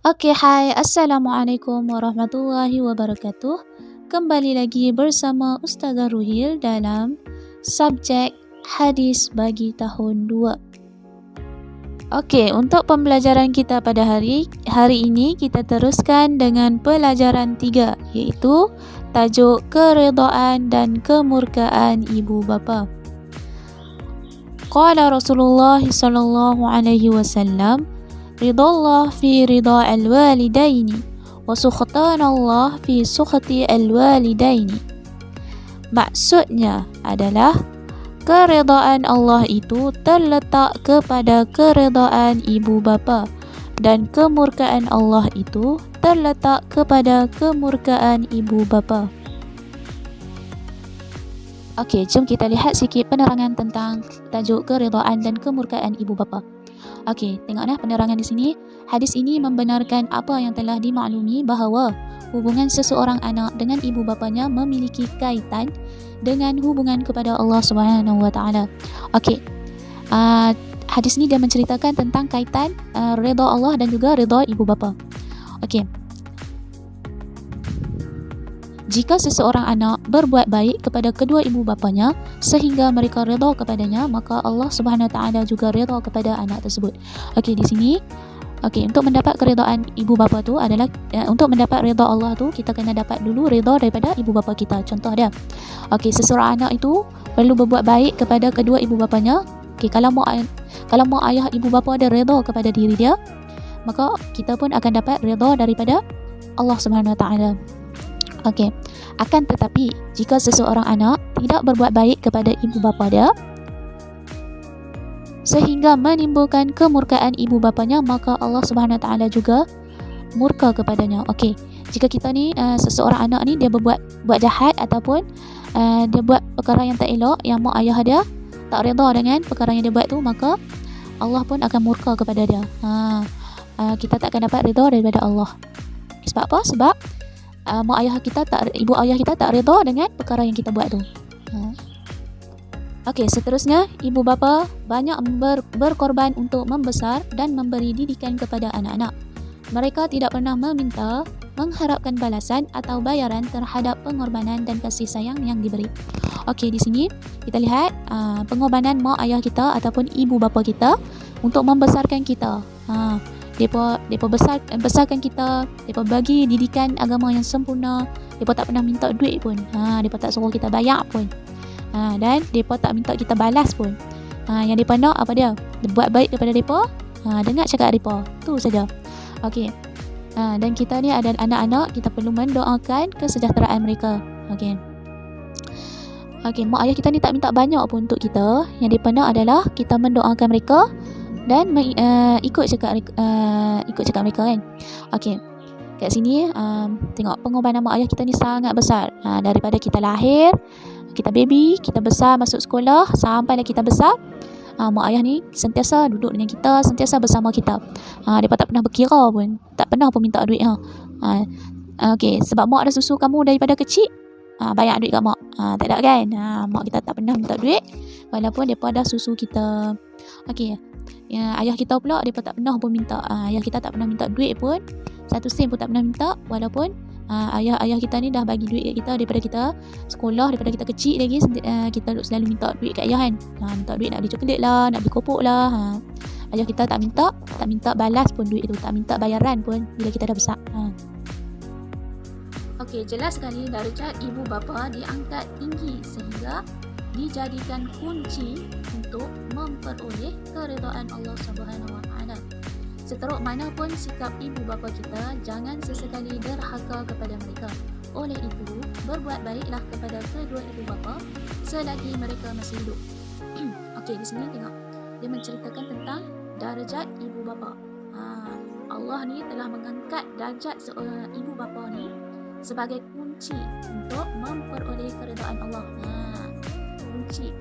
Oke, hai, Assalamualaikum warahmatullahi wabarakatuh. Kembali lagi bersama Ustazah Ruhil dalam subjek hadis bagi tahun 2. Oke, untuk pembelajaran kita pada hari ini kita teruskan dengan pelajaran 3, iaitu tajuk keredaan dan kemurkaan ibu bapa. Qala Rasulullah sallallahu alaihi wasallam, ridallah fi rida al-walidaini wa sukhtanallah fi sukhti al-walidaini. Maksudnya adalah keredaan Allah itu terletak kepada keredaan ibu bapa dan kemurkaan Allah itu terletak kepada kemurkaan ibu bapa. Okey, jom kita lihat sikit penerangan tentang tajuk keredaan dan kemurkaan ibu bapa. Okey, tengoklah penerangan di sini. Hadis ini membenarkan apa yang telah dimaklumi bahawa hubungan seseorang anak dengan ibu bapanya memiliki kaitan dengan hubungan kepada Allah Subhanahu Wa Taala. Okey. Hadis ini dia menceritakan tentang kaitan redha Allah dan juga redha ibu bapa. Okey. Jika seseorang anak berbuat baik kepada kedua ibu bapanya sehingga mereka redha kepadanya, maka Allah Subhanahu Wa Taala juga redha kepada anak tersebut. Okey, di sini untuk mendapat keredaan ibu bapa tu adalah untuk mendapat redha Allah tu kita kena dapat dulu redha daripada ibu bapa kita. Contoh dia. Okey, seseorang anak itu perlu berbuat baik kepada kedua ibu bapanya. Okey, kalau mak ayah ibu bapa ada redha kepada diri dia, maka kita pun akan dapat redha daripada Allah Subhanahu Wa Taala. Okey. Akan tetapi jika seseorang anak tidak berbuat baik kepada ibu bapa dia sehingga menimbulkan kemurkaan ibu bapanya, maka Allah Subhanahu Wa Taala juga murka kepadanya. Okey. Jika kita ni seseorang anak ni dia buat jahat ataupun dia buat perkara yang tak elok, yang mak ayah dia tak redha dengan perkara yang dia buat tu, maka Allah pun akan murka kepada dia. Kita tak akan dapat redha daripada Allah. Sebab apa? Sebab ibu ayah kita tak redha dengan perkara yang kita buat tu. Okey, seterusnya ibu bapa banyak berkorban untuk membesar dan memberi didikan kepada anak-anak. Mereka tidak pernah mengharapkan balasan atau bayaran terhadap pengorbanan dan kasih sayang yang diberi. Okey, di sini kita lihat pengorbanan mak ayah kita ataupun ibu bapa kita untuk membesarkan kita. Mereka besarkan kita, mereka bagi didikan agama yang sempurna, mereka tak pernah minta duit pun, mereka tak suruh kita bayar pun, dan mereka tak minta kita balas pun. Yang mereka nak apa dia? Buat baik kepada mereka, dengar cakap mereka, tu saja. Okey. Dan kita ni ada anak-anak, kita perlu mendoakan kesejahteraan mereka. Okey, mak ayah kita ni tak minta banyak pun untuk kita, yang mereka nak adalah kita mendoakan mereka dan ikut cakap mereka kan. Okey. Kat sini tengok pengorbanan mak ayah kita ni sangat besar. Daripada kita lahir, kita baby, kita besar masuk sekolah sampailah kita besar. Mak ayah ni sentiasa duduk dengan kita, sentiasa bersama kita. Mereka tak pernah berkira pun, tak pernah pun minta duit. Okey, sebab mak dah susu kamu daripada kecil, bayar duit kat mak. Tak ada kan? Mak kita tak pernah minta duit walaupun mereka dah susu kita. Okey. Ayah kita pula mereka tak pernah pun minta. Ayah kita tak pernah minta duit pun, 1 sen pun tak pernah minta, walaupun ayah kita ni dah bagi duit kat kita daripada kita sekolah, daripada kita kecil lagi. Kita selalu minta duit kat ayah kan. Minta duit nak beli coklat lah, nak beli kopok lah. Ayah kita tak minta balas pun duit tu, tak minta bayaran pun bila kita dah besar. Okey, jelas sekali darjat ibu bapa diangkat tinggi sehingga dijadikan kunci untuk memperoleh keredaan Allah Subhanahu Wa Taala. Seteruk manapun sikap ibu bapa kita, jangan sesekali derhaka kepada mereka. Oleh itu, berbuat baiklah kepada kedua ibu bapa selagi mereka masih hidup. Okey, di sini tengok. Dia menceritakan tentang darjat ibu bapa. Allah ni telah mengangkat darjat seorang ibu bapa ni sebagai kunci untuk memperoleh keredaan Allah. Kunci.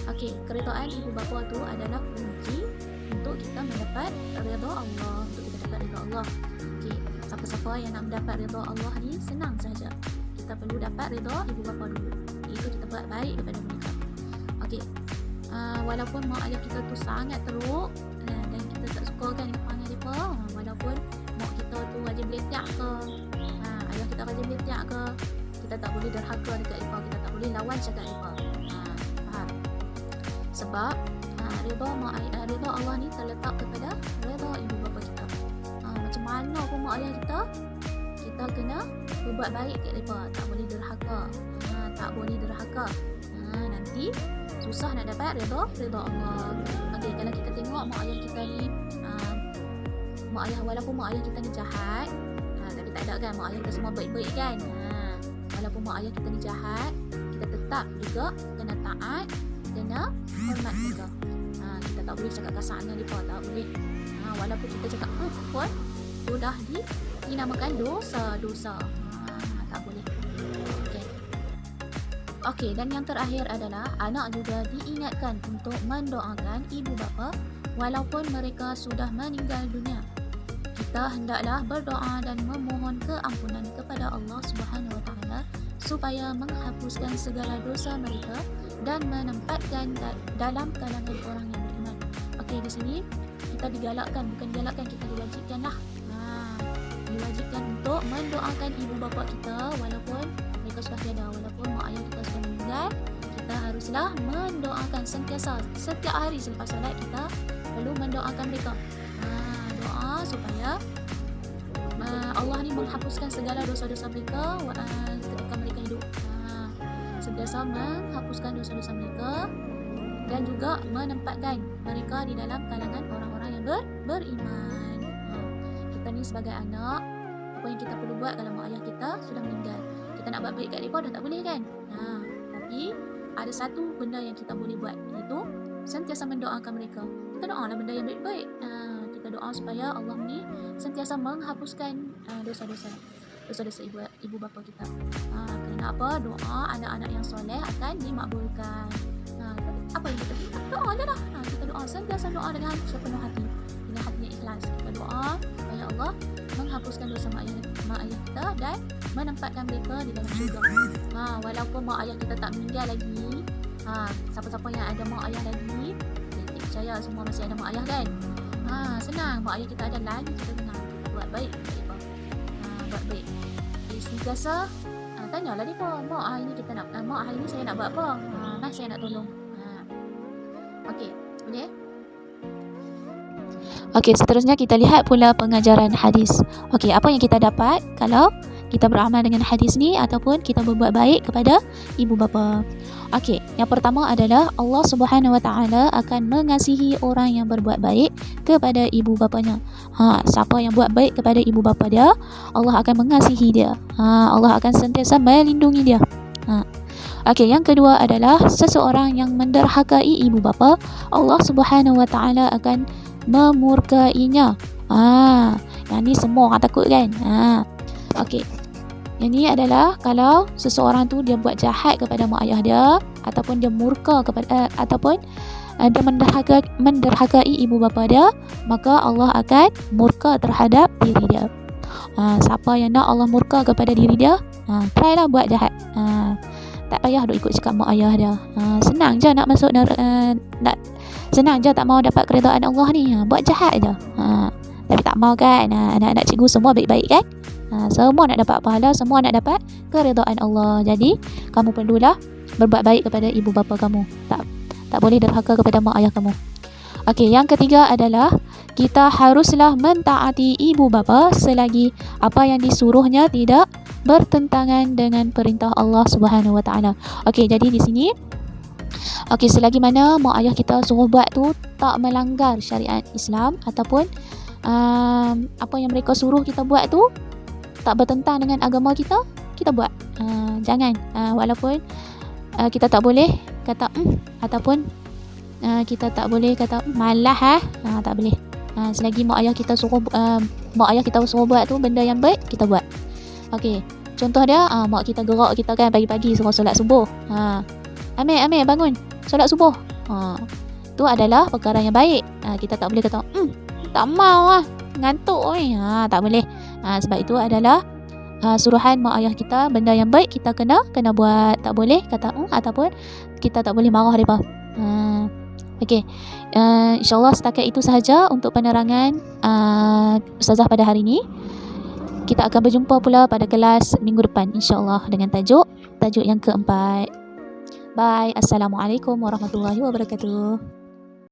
Okey, keredaan ibu bapa tu adalah kunci untuk kita mendapat redha Allah, untuk kita dapat redha Allah. Okey, siapa-siapa yang nak mendapat redha Allah ni senang saja. Kita perlu dapat redha ibu bapa dulu. Itu kita buat baik kepada mereka. Okey. Walaupun mak ayah kita tu sangat teruk dan kita tak suka kan perangai mereka, walaupun mak kita tu bid'ah ke, ayah kita rajin bid'ah ke, kita tak boleh derhaka dekat mereka, kita tak boleh lawan cakap mereka. Faham? Sebab redha Allah ni terletak kepada redha ibu bapa kita. Macam mana pun mak ayah kita kena berbuat baik kat mereka, tak boleh derhaka. Tak boleh derhaka. Nanti susah nak dapat redha Allah. Okey, kalau kita tengok mak ayah kita ni, walaupun mak ayah kita ni jahat, tapi tak ada kan, mak ayah kita semua baik-baik kan. Walaupun mak ayah kita ni jahat, kita tetap juga kena taat, kena hormat mereka. Kita tak boleh cakap kasar dengan mereka, tak boleh. Walaupun kita cakap pun sudah dinamakan dosa. Tak boleh. Okey, dan yang terakhir adalah anak juga diingatkan untuk mendoakan ibu bapa walaupun mereka sudah meninggal dunia. Kita hendaklah berdoa dan memohon keampunan kepada Allah Subhanahu Wa Taala supaya menghapuskan segala dosa mereka dan menempatkan dalam kalangan orang yang beriman. Okey, di sini kita digalakkan, bukan digalakkan, kita diwajibkanlah. Diwajibkan untuk mendoakan ibu bapa kita walaupun mereka sudah tiada, walaupun mak ayah kita sudah meninggal. Kita haruslah mendoakan sentiasa, setiap hari selepas solat kita perlu mendoakan mereka. Doa supaya Allah ni menghapuskan segala dosa-dosa mereka ketika mereka hidup. Sentiasa menghapuskan dosa-dosa mereka dan juga menempatkan mereka di dalam kalangan orang-orang yang beriman. Kita ni sebagai anak, apa yang kita perlu buat kalau mak ayah kita sudah meninggal? Kita nak buat baik kat mereka dah tak boleh kan? Tapi ada satu benda yang kita boleh buat, iaitu sentiasa mendoakan mereka. Kita doalah benda yang baik-baik. Kita doa supaya Allah ni sentiasa menghapuskan dosa-dosa ibu bapa kita. Kerana apa? Doa anak-anak yang soleh akan dimakbulkan. Apa yang kita doa je lah. Kita doa, sentiasa doa dengan sepenuh hati, dengan hati yang ikhlas. Kita doa supaya Allah menghapuskan dosa mak ayah kita dan menempatkan mereka di dalam syurga. Walaupun mak ayah kita tak meninggal lagi, siapa-siapa yang ada mak ayah lagi, kita percaya semua masih ada mak ayah kan. Senang, mak ayah kita ada lagi, kita senang buat baik mereka. Buat baik. Sentiasa tanyalah dia, mak hari ni saya nak buat apa? Saya nak tolong. Okey, boleh? Okey, seterusnya kita lihat pula pengajaran hadis. Okey, apa yang kita dapat kalau kita beramal dengan hadis ni ataupun kita berbuat baik kepada ibu bapa. Okey, yang pertama adalah Allah Subhanahu Wa Taala akan mengasihi orang yang berbuat baik kepada ibu bapanya. Siapa yang buat baik kepada ibu bapa dia, Allah akan mengasihi dia. Allah akan sentiasa melindungi dia. Okey, yang kedua adalah seseorang yang menderhakai ibu bapa, Allah Subhanahu Wa Taala akan memurkainya. Yang ni semua orang takut kan. Okey. Yang ni adalah kalau seseorang tu dia buat jahat kepada mak ayah dia, ataupun dia murka kepada ataupun dia menderhakai ibu bapa dia, maka Allah akan murka terhadap diri dia. Siapa yang nak Allah murka kepada diri dia, try lah buat jahat. Tak payah duk ikut cakap mak ayah dia. Senang je nak masuk senang je tak mau dapat keredaan Allah ni. Buat jahat je. Tapi tak mau kan. Anak-anak cikgu semua baik-baik kan. Semua nak dapat pahala, semua nak dapat keredaan Allah. Jadi kamu perlulah berbuat baik kepada ibu bapa kamu. Tak boleh derhaka kepada mak ayah kamu. Okey, yang ketiga adalah kita haruslah mentaati ibu bapa selagi apa yang disuruhnya tidak bertentangan dengan perintah Allah Subhanahu Wa Taala. Okey, jadi di sini selagi mana mak ayah kita suruh buat tu tak melanggar syariat Islam ataupun apa yang mereka suruh kita buat tu tak bertentang dengan agama kita, kita buat. Jangan walaupun kita tak boleh kata ataupun kita tak boleh kata malah tak boleh. Selagi mak ayah kita suruh buat tu benda yang baik, kita buat. Okey, contoh dia mak kita gerak kita kan pagi-pagi suruh solat subuh. Amir bangun solat subuh. Tu adalah perkara yang baik. Kita tak boleh kata tak mau ngantuk tak boleh. Sebab itu adalah suruhan mak ayah kita, benda yang baik kita kena buat. Tak boleh kata ataupun kita tak boleh marah mereka. Okey, InsyaAllah setakat itu sahaja untuk penerangan Ustazah pada hari ini. Kita akan berjumpa pula pada kelas minggu depan insya-Allah dengan tajuk yang keempat. Bye. Assalamualaikum warahmatullahi wabarakatuh.